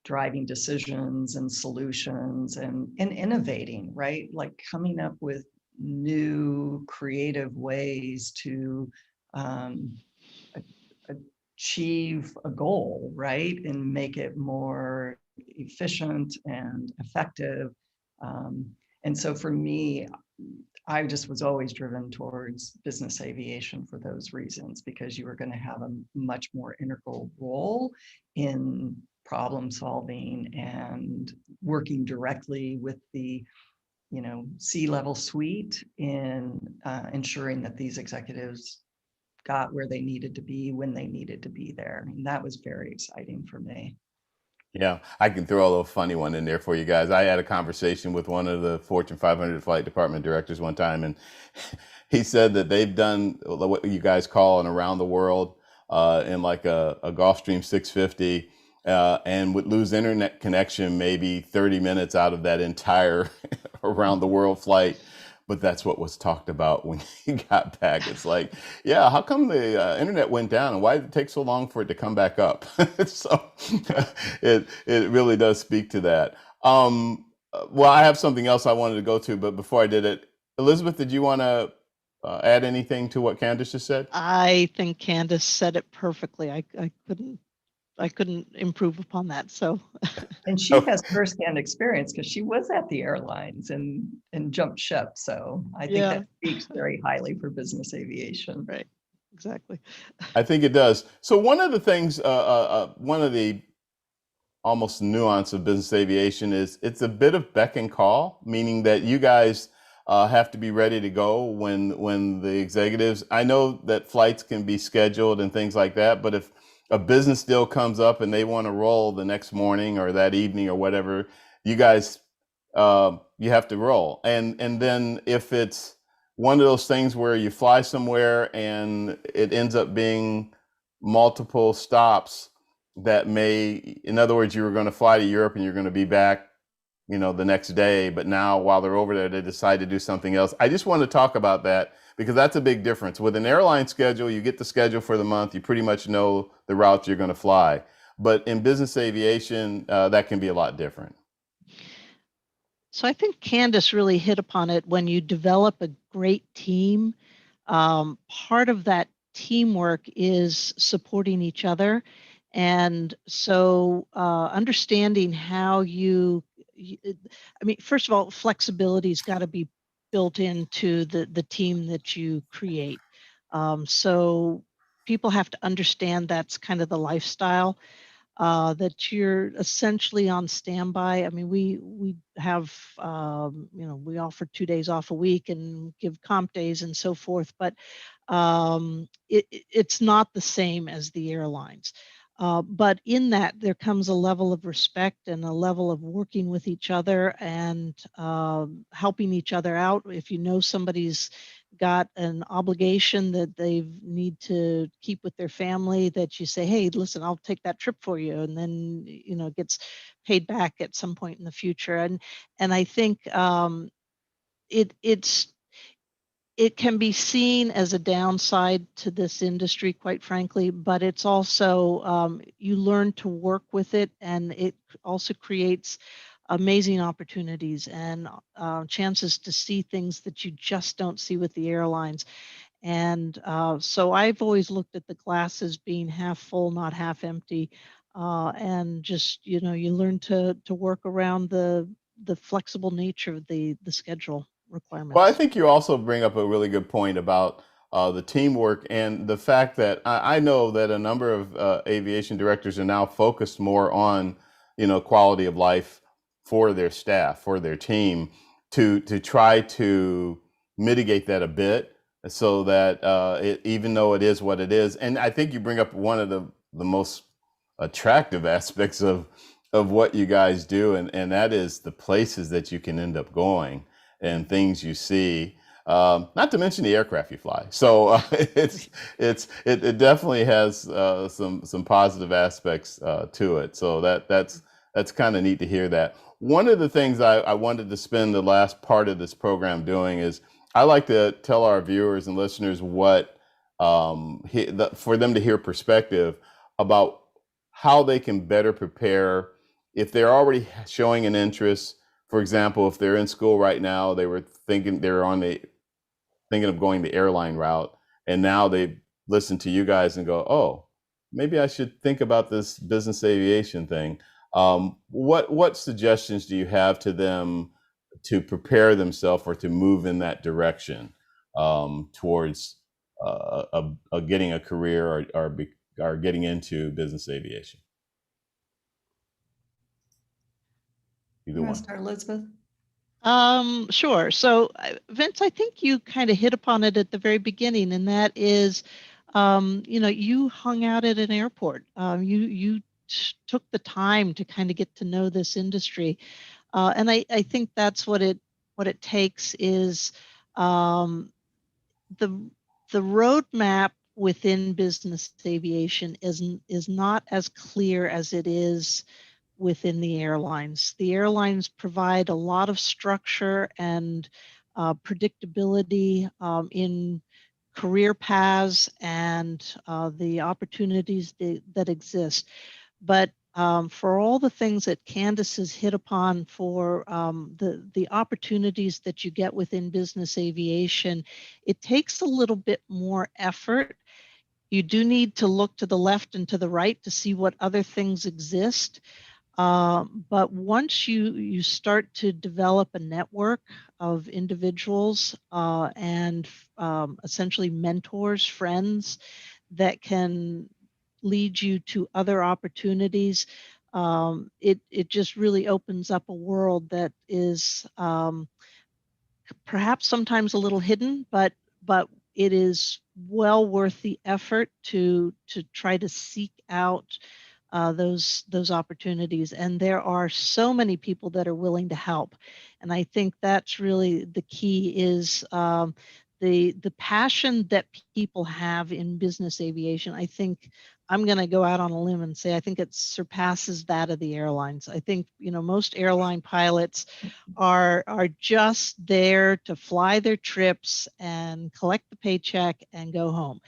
driving decisions and solutions and innovating, right? Like coming up with new creative ways to achieve a goal, right? And make it more efficient and effective. And so for me, I just was always driven towards business aviation for those reasons, because you were going to have a much more integral role in problem solving and working directly with the C-level suite in ensuring that these executives got where they needed to be when they needed to be there. And that was very exciting for me. Yeah, I can throw a little funny one in there for you guys. I had a conversation with one of the Fortune 500 flight department directors one time, and he said that they've done what you guys call an around the world in like a Gulfstream 650, and would lose internet connection maybe 30 minutes out of that entire around the world flight. But that's what was talked about when he got back. It's like, yeah, how come the internet went down, and why did it take so long for it to come back up? So it really does speak to that. Well, I have something else I wanted to go to, but before I did it, Elizabeth, did you want to add anything to what Candace just said? I think Candace said it perfectly. I couldn't improve upon that. So, and she has firsthand experience because she was at the airlines and jumped ship. So I think that speaks very highly for business aviation. Right. Exactly. I think it does. So one of the things, one of the almost nuance of business aviation is it's a bit of beck and call, meaning that you guys have to be ready to go when the executives. I know that flights can be scheduled and things like that, but if a business deal comes up and they want to roll the next morning or that evening or whatever, you guys you have to roll. And then if it's one of those things where you fly somewhere and it ends up being multiple stops that may, in other words, you were going to fly to Europe and you're going to be back, the next day, but now while they're over there, they decide to do something else. I just want to talk about that because that's a big difference. With an airline schedule, you get the schedule for the month, you pretty much know the routes you're going to fly. But in business aviation, that can be a lot different. So I think Candace really hit upon it. When you develop a great team, part of that teamwork is supporting each other. And so understanding how first of all, flexibility's got to be built into the team that you create. So people have to understand that's kind of the lifestyle, that you're essentially on standby. I mean, we have, we offer 2 days off a week and give comp days and so forth, but it's not the same as the airlines. But in that, there comes a level of respect and a level of working with each other and helping each other out. If you know somebody's got an obligation that they need to keep with their family, that you say, hey, listen, I'll take that trip for you. And then, it gets paid back at some point in the future. And I think it can be seen as a downside to this industry, quite frankly, but it's also, you learn to work with it, and it also creates amazing opportunities and chances to see things that you just don't see with the airlines. And so I've always looked at the glass as being half full, not half empty. And just, you learn to work around the flexible nature of the schedule requirements. Well, I think you also bring up a really good point about the teamwork and the fact that I know that a number of aviation directors are now focused more on, quality of life for their staff, for their team, to try to mitigate that a bit so that even though it is what it is. And I think you bring up one of the most attractive aspects of what you guys do, and that is the places that you can end up going and things you see, not to mention the aircraft you fly. So it definitely has some positive aspects to it. So that's kind of neat to hear that. One of the things I wanted to spend the last part of this program doing is I like to tell our viewers and listeners what for them to hear perspective about how they can better prepare if they're already showing an interest. For example, if they're in school right now, they were thinking of going the airline route, and now they listen to you guys and go, oh, maybe I should think about this business aviation thing. What suggestions do you have to them to prepare themselves or to move in that direction towards getting a career or getting into business aviation? Either You want one. to start, Elizabeth? Sure. So, Vince, I think you kind of hit upon it at the very beginning, and that is you hung out at an airport. You took the time to kind of get to know this industry. And I think that's what it takes is the roadmap within business aviation is not as clear as it is within the airlines. The airlines provide a lot of structure and predictability in career paths and the opportunities that exist. But for all the things that Candace has hit upon for the opportunities that you get within business aviation, it takes a little bit more effort. You do need to look to the left and to the right to see what other things exist. But once you start to develop a network of individuals and essentially mentors, friends that can lead you to other opportunities, it just really opens up a world that is perhaps sometimes a little hidden, but it is well worth the effort to try to seek out those opportunities. And there are so many people that are willing to help, and I think that's really the key is the passion that people have in business aviation. I think I'm going to go out on a limb and say I think it surpasses that of the airlines. I think most airline pilots are just there to fly their trips and collect the paycheck and go home.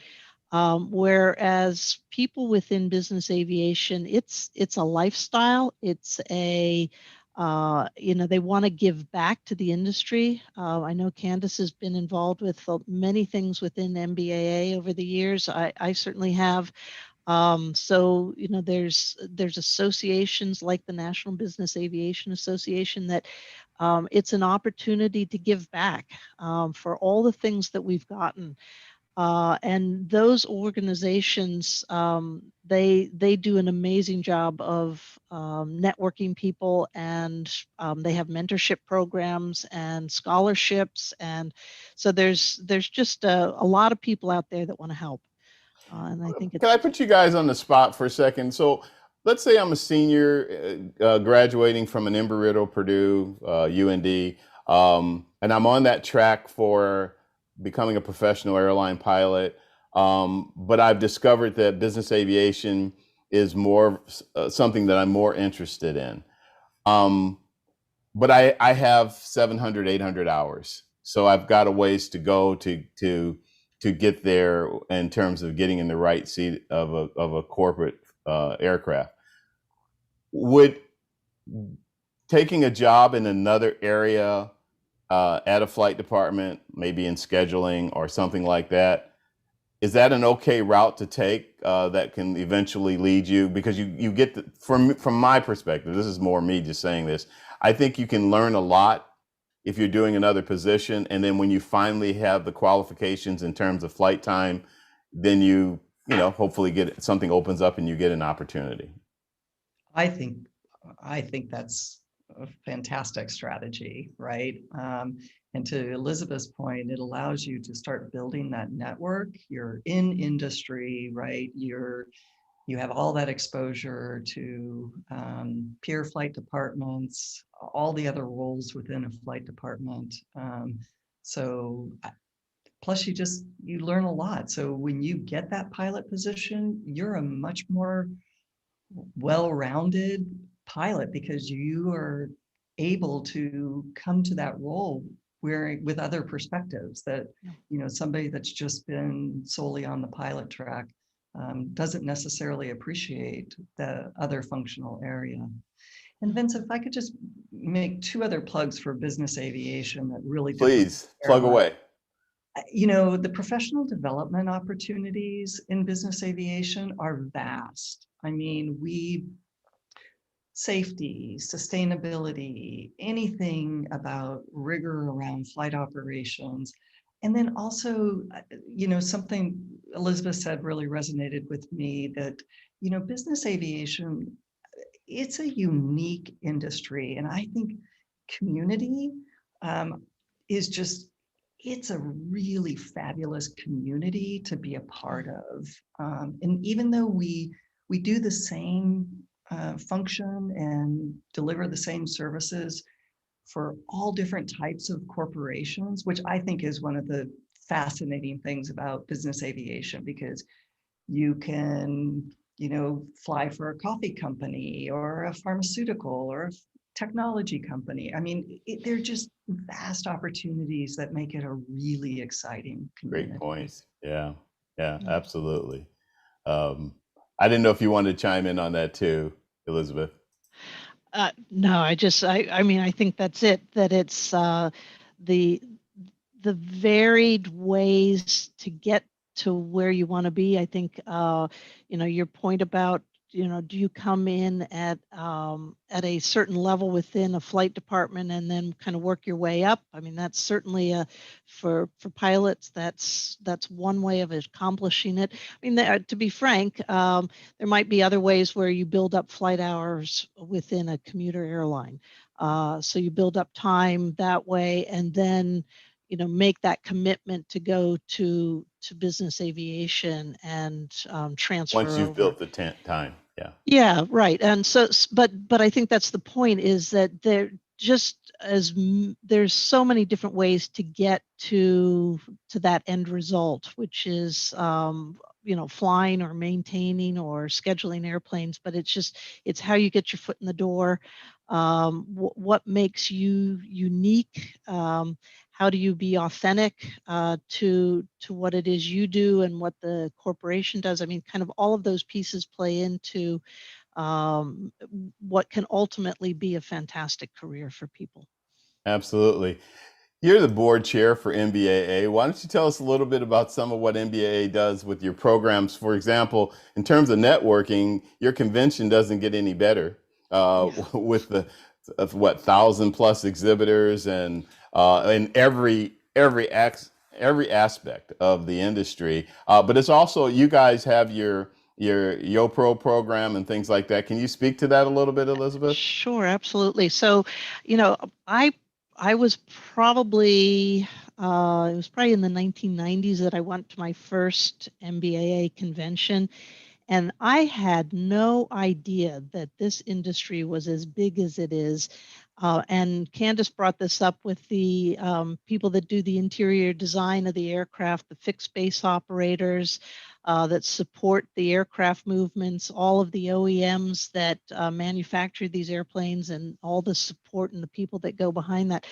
Whereas people within business aviation, it's a lifestyle. It's a they want to give back to the industry. I know Candace has been involved with many things within NBAA over the years. I certainly have. So there's associations like the National Business Aviation Association that it's an opportunity to give back for all the things that we've gotten. And those organizations, they do an amazing job of networking people, and they have mentorship programs and scholarships, and so there's just a lot of people out there that want to help. And I think Can I put you guys on the spot for a second? So let's say I'm a senior graduating from an Embry-Riddle, Purdue, UND, and I'm on that track for becoming a professional airline pilot. But I've discovered that business aviation is more something that I'm more interested in. But I have 700, 800 hours. So I've got a ways to go to get there in terms of getting in the right seat of a corporate aircraft. Would taking a job in another area at a flight department, maybe in scheduling or something like that, is that an okay route to take that can eventually lead you? Because you get from my perspective, this is more me just saying this, I think you can learn a lot if you're doing another position, and then when you finally have the qualifications in terms of flight time, then you hopefully get something opens up and you get an opportunity. I think that's a fantastic strategy, right? And to Elizabeth's point, it allows you to start building that network. You're in industry, right? You have all that exposure to peer flight departments, all the other roles within a flight department. So plus you learn a lot. So when you get that pilot position, you're a much more well-rounded pilot because you are able to come to that role with other perspectives that somebody that's just been solely on the pilot track doesn't necessarily appreciate the other functional area. And Vince, if I could just make two other plugs for business aviation that really please plug away. The professional development opportunities in business aviation are vast. I mean, safety, sustainability, anything about rigor around flight operations. And then also, something Elizabeth said really resonated with me that, business aviation, it's a unique industry. And I think community is just it's a really fabulous community to be a part of. And even though we do the same function and deliver the same services for all different types of corporations, which I think is one of the fascinating things about business aviation, because you can, fly for a coffee company or a pharmaceutical or a technology company. I mean, they're just vast opportunities that make it a really exciting community. Great points. Yeah, yeah, Yeah. absolutely. I didn't know if you wanted to chime in on that too, Elizabeth. No, I mean, I think that's it, that it's the varied ways to get to where you want to be. I think, your point about, do you come in at a certain level within a flight department and then kind of work your way up? I mean, that's certainly for pilots, that's one way of accomplishing it. I mean, to be frank, there might be other ways where you build up flight hours within a commuter airline. So you build up time that way, and then make that commitment to go to business aviation and transfer Once you've over. built the time, yeah. Yeah, right. And so, but I think that's the point, is that there's so many different ways to get to that end result, which is flying or maintaining or scheduling airplanes. But it's how you get your foot in the door. What makes you unique? How do you be authentic to what it is you do and what the corporation does? I mean, kind of all of those pieces play into what can ultimately be a fantastic career for people. Absolutely. You're the board chair for NBAA. Why don't you tell us a little bit about some of what NBAA does with your programs? For example, in terms of networking, your convention doesn't get any better with the of what 1,000+ exhibitors and in every aspect of the industry. But it's also, you guys have your YoPro program and things like that. Can you speak to that a little bit, Elizabeth? Sure, absolutely. So, I was probably it was probably in the 1990s that I went to my first NBAA convention, and I had no idea that this industry was as big as it is. And Candace brought this up with the people that do the interior design of the aircraft, the fixed base operators that support the aircraft movements, all of the OEMs that manufacture these airplanes, and all the support and the people that go behind that.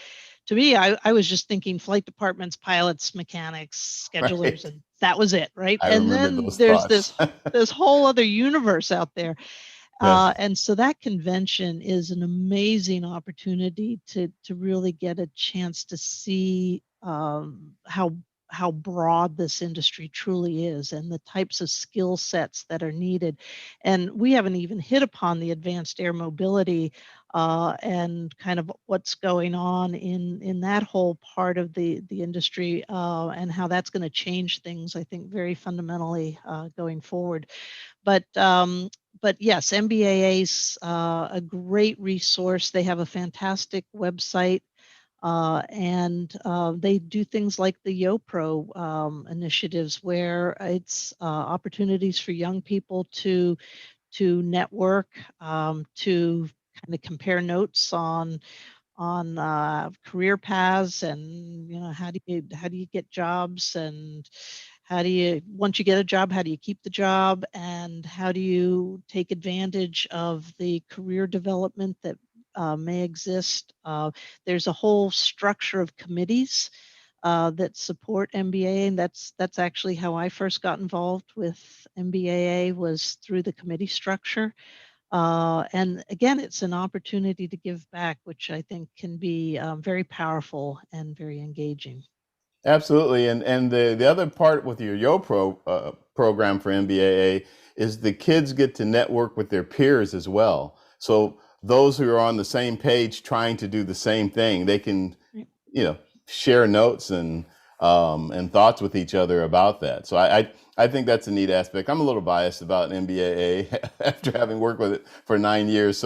To me, I was just thinking flight departments, pilots, mechanics, schedulers, Right. and that was it, right? I And remember then those there's thoughts. this whole other universe out there. Yes. And so that convention is an amazing opportunity to really get a chance to see how broad this industry truly is, and the types of skill sets that are needed. And we haven't even hit upon the advanced air mobility and kind of what's going on in that whole part of the industry, and how that's going to change things, I think, very fundamentally going forward. But yes, NBAA's a great resource. They have a fantastic website, and they do things like the YoPro initiatives, where it's opportunities for young people to network, to kind of compare notes on career paths, and how do you get jobs, and once you get a job, how do you keep the job, and how do you take advantage of the career development that may exist. There's a whole structure of committees that support NBAA, and that's actually how I first got involved with NBAA, was through the committee structure. And again, it's an opportunity to give back, which I think can be very powerful and very engaging. Absolutely. And the other part with your YoPro program for NBAA is the kids get to network with their peers as well. So those who are on the same page trying to do the same thing, they can, Right. Share notes and thoughts with each other about that. So I think that's a neat aspect. I'm a little biased about NBAA after having worked with it for 9 years.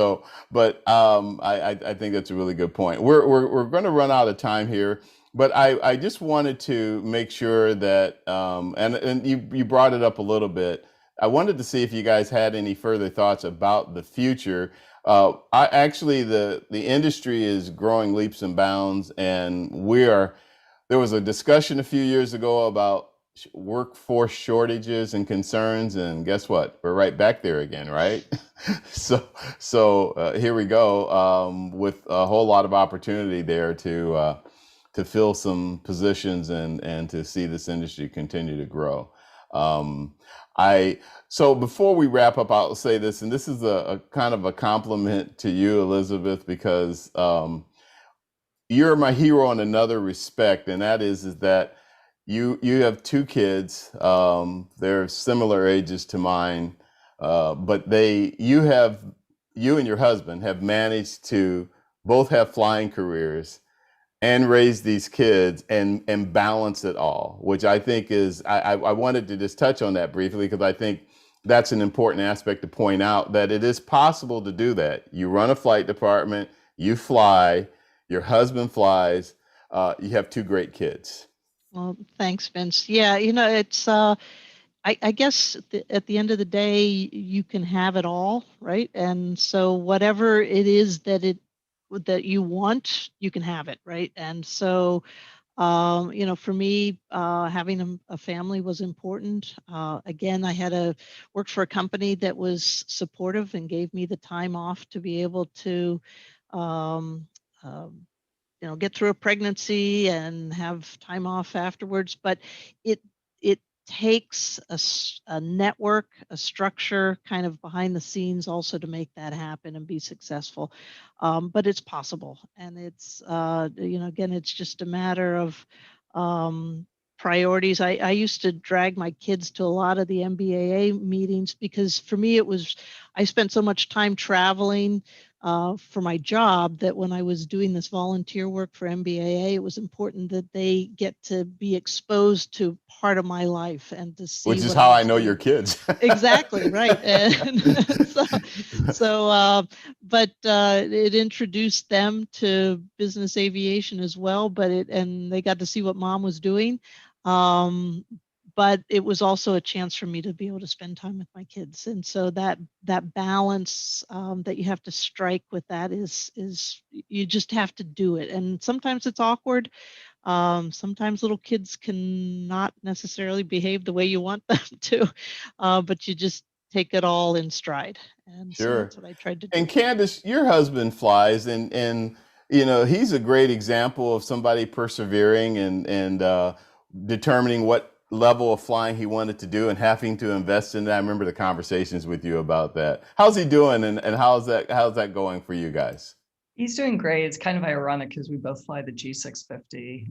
But I think that's a really good point. We're going to run out of time here. But I just wanted to make sure that, and you brought it up a little bit. I wanted to see if you guys had any further thoughts about the future. I actually, the industry is growing leaps and bounds, and there was a discussion a few years ago about workforce shortages and concerns, and guess what? We're right back there again, right? So here we go, with a whole lot of opportunity there to fill some positions and to see this industry continue to grow. So before we wrap up, I'll say this, and this is a kind of a compliment to you, Elizabeth, because you're my hero in another respect, and that is that you have two kids. They're similar ages to mine, but you and your husband have managed to both have flying careers and raise these kids and balance it all, which I think is, I wanted to just touch on that briefly because I think that's an important aspect to point out, that it is possible to do that. You run a flight department, you fly, your husband flies, you have two great kids. Well, thanks, Vince. Yeah, it's I guess at the end of the day, you can have it all, right? And so whatever it is that you want, you can have it, right? And so, for me, having a family was important. Again, I had worked for a company that was supportive and gave me the time off to be able to, um, get through a pregnancy and have time off afterwards. But it takes a network, a structure, kind of behind the scenes, also to make that happen and be successful. But it's possible, and it's again, it's just a matter of priorities. I used to drag my kids to a lot of the NBAA meetings because for me I spent so much time traveling for my job that when I was doing this volunteer work for NBAA, it was important that they get to be exposed to part of my life and to see. Which is how I know your kids. Exactly, right. And but it introduced them to business aviation as well. And they got to see what mom was doing. But it was also a chance for me to be able to spend time with my kids. And so that balance that you have to strike with that is you just have to do it. And sometimes it's awkward. Sometimes little kids can not necessarily behave the way you want them to, but you just take it all in stride. And Sure. So that's what I tried to do. And Candace, your husband flies, and he's a great example of somebody persevering and determining what level of flying he wanted to do and having to invest in that. I remember the conversations with you about that. How's he doing, and how's that going for you guys? He's doing great. It's kind of ironic because we both fly the G650.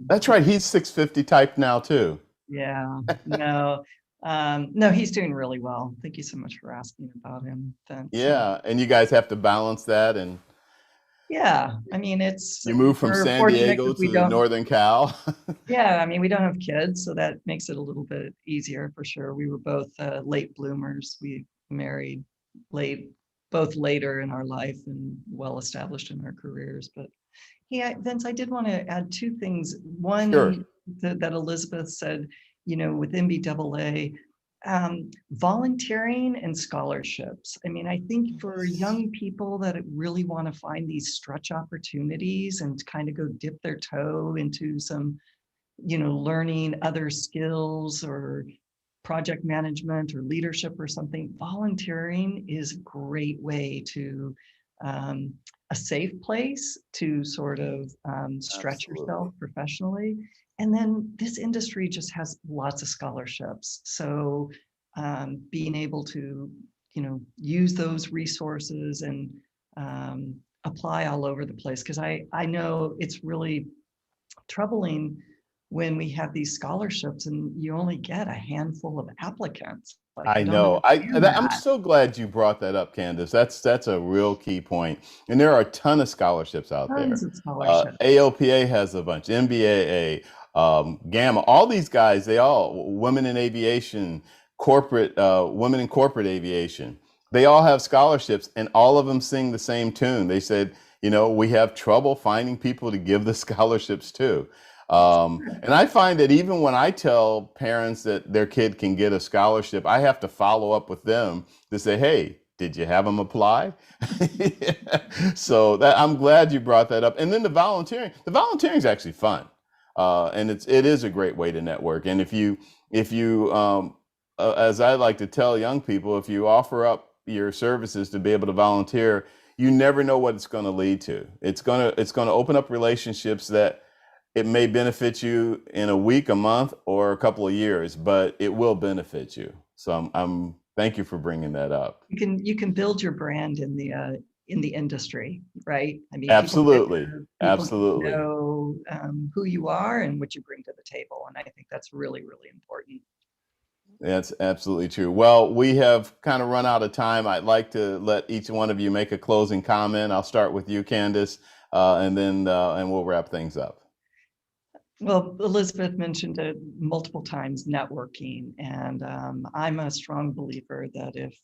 That's right. He's 650 type now too. Yeah. No, he's doing really well. Thank you so much for asking about him. Yeah, and you guys have to balance that, and yeah, I mean, you move from San Diego to Northern Cal. Yeah, I mean, we don't have kids, so that makes it a little bit easier for sure. We were both late bloomers. We married both later in our life and well established in our careers. But yeah, Vince, I did want to add two things. One, Sure. that Elizabeth said, with NBAA, volunteering and scholarships. I mean, I think for young people that really want to find these stretch opportunities and kind of go dip their toe into some, learning other skills or project management or leadership or something, volunteering is a great way to a safe place to sort of stretch yourself professionally. And then this industry just has lots of scholarships. So being able to, use those resources and apply all over the place. Because I know it's really troubling when we have these scholarships and you only get a handful of applicants. I know. I'm so glad you brought that up, Candace. That's a real key point. And there are a ton of scholarships out there. Tons of scholarships. AOPA has a bunch, NBAA, Gamma, all these guys, women in aviation, women in corporate aviation, they all have scholarships, and all of them sing the same tune. They said, we have trouble finding people to give the scholarships to. And I find that even when I tell parents that their kid can get a scholarship, I have to follow up with them to say, hey, did you have them apply? So I'm glad you brought that up. And then the volunteering is actually fun. And it is a great way to network. And if you, as I like to tell young people, if you offer up your services to be able to volunteer, you never know what it's going to lead to. It's going to open up relationships that it may benefit you in a week, a month, or a couple of years, but it will benefit you. So I'm thank you for bringing that up. You can build your brand in the industry, right? I mean, absolutely, people know who you are and what you bring to the table, and I think that's really, really important. That's absolutely true. Well, we have kind of run out of time. I'd like to let each one of you make a closing comment. I'll start with you, Candace, and then we'll wrap things up. Well, Elizabeth mentioned it multiple times, networking, and I'm a strong believer that if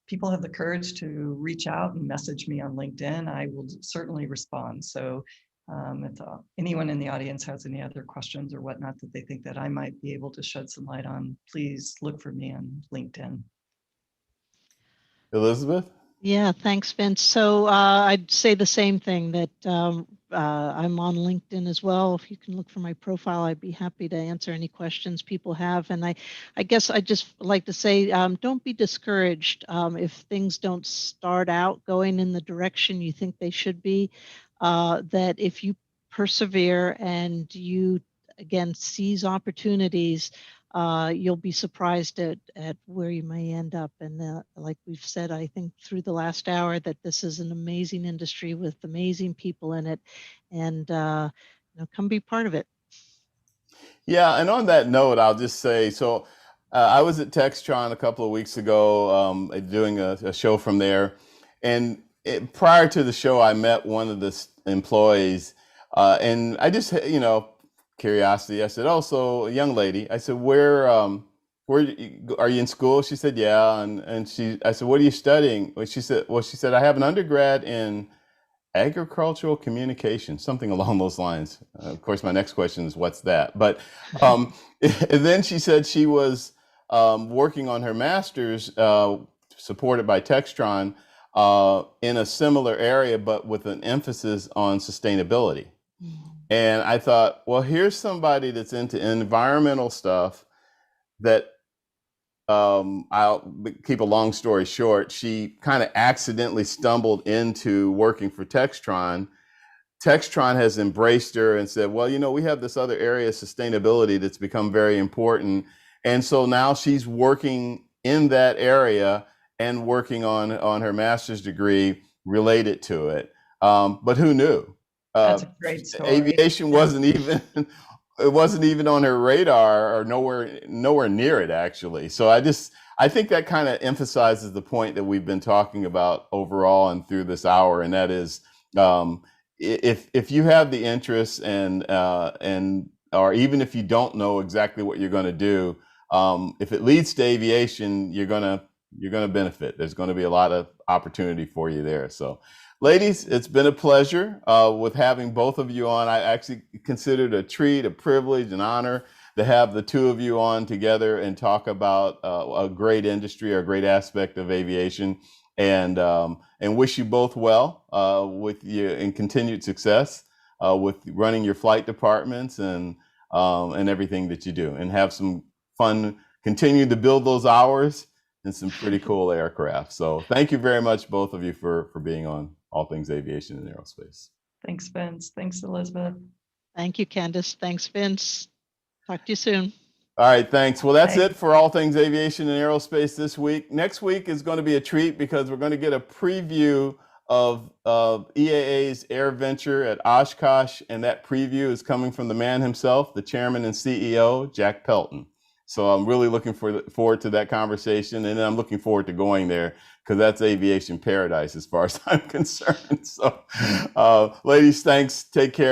people have the courage to reach out and message me on LinkedIn, I will certainly respond. So if anyone in the audience has any other questions or whatnot that they think that I might be able to shed some light on, please look for me on LinkedIn. Elizabeth? Yeah, thanks, Vince. So I'd say the same thing, that I'm on LinkedIn as well. If you can look for my profile, I'd be happy to answer any questions people have. And I guess I just like to say, don't be discouraged if things don't start out going in the direction you think they should be, that if you persevere and you, again, seize opportunities, you'll be surprised at where you may end up. And like we've said, I think through the last hour, that this is an amazing industry with amazing people in it, and come be part of it. Yeah, and on that note, I'll just say, so I was at Textron a couple of weeks ago doing a show from there, and prior to the show, I met one of the employees, and I just, curiosity, I said, oh, so a young lady, I said, where are you in school? She said, yeah. And I said, what are you studying? Well, she said, I have an undergrad in agricultural communication, something along those lines. Of course, my next question is, what's that? But and then she said she was working on her master's, supported by Textron, in a similar area, but with an emphasis on sustainability. And I thought, well, here's somebody that's into environmental stuff that, I'll keep a long story short, she kind of accidentally stumbled into working for Textron. Textron has embraced her and said, well, we have this other area of sustainability that's become very important. And so now she's working in that area and working on her master's degree related to it. But who knew? That's a great story. Aviation wasn't even on her radar, or nowhere near it, actually. So I think that kind of emphasizes the point that we've been talking about overall and through this hour, and that is, if you have the interest and or even if you don't know exactly what you're going to do, if it leads to aviation, you're gonna benefit. There's going to be a lot of opportunity for you there. So, ladies, it's been a pleasure with having both of you on. I actually consider it a treat, a privilege, an honor to have the two of you on together and talk about a great industry or a great aspect of aviation, and wish you both well with you and continued success with running your flight departments and everything that you do, and have some fun, continue to build those hours and some pretty cool aircraft. So thank you very much, both of you, for being on All Things Aviation and Aerospace. Thanks, Vince. Thanks, Elizabeth. Thank you, Candace. Thanks, Vince. Talk to you soon. All right, thanks. Well, that's it for All Things Aviation and Aerospace this week. Next week is going to be a treat because we're going to get a preview of EAA's Air Venture at Oshkosh, and that preview is coming from the man himself, the chairman and CEO, Jack Pelton. So I'm really looking forward to that conversation, and I'm looking forward to going there because that's aviation paradise as far as I'm concerned. So, ladies, thanks. Take care.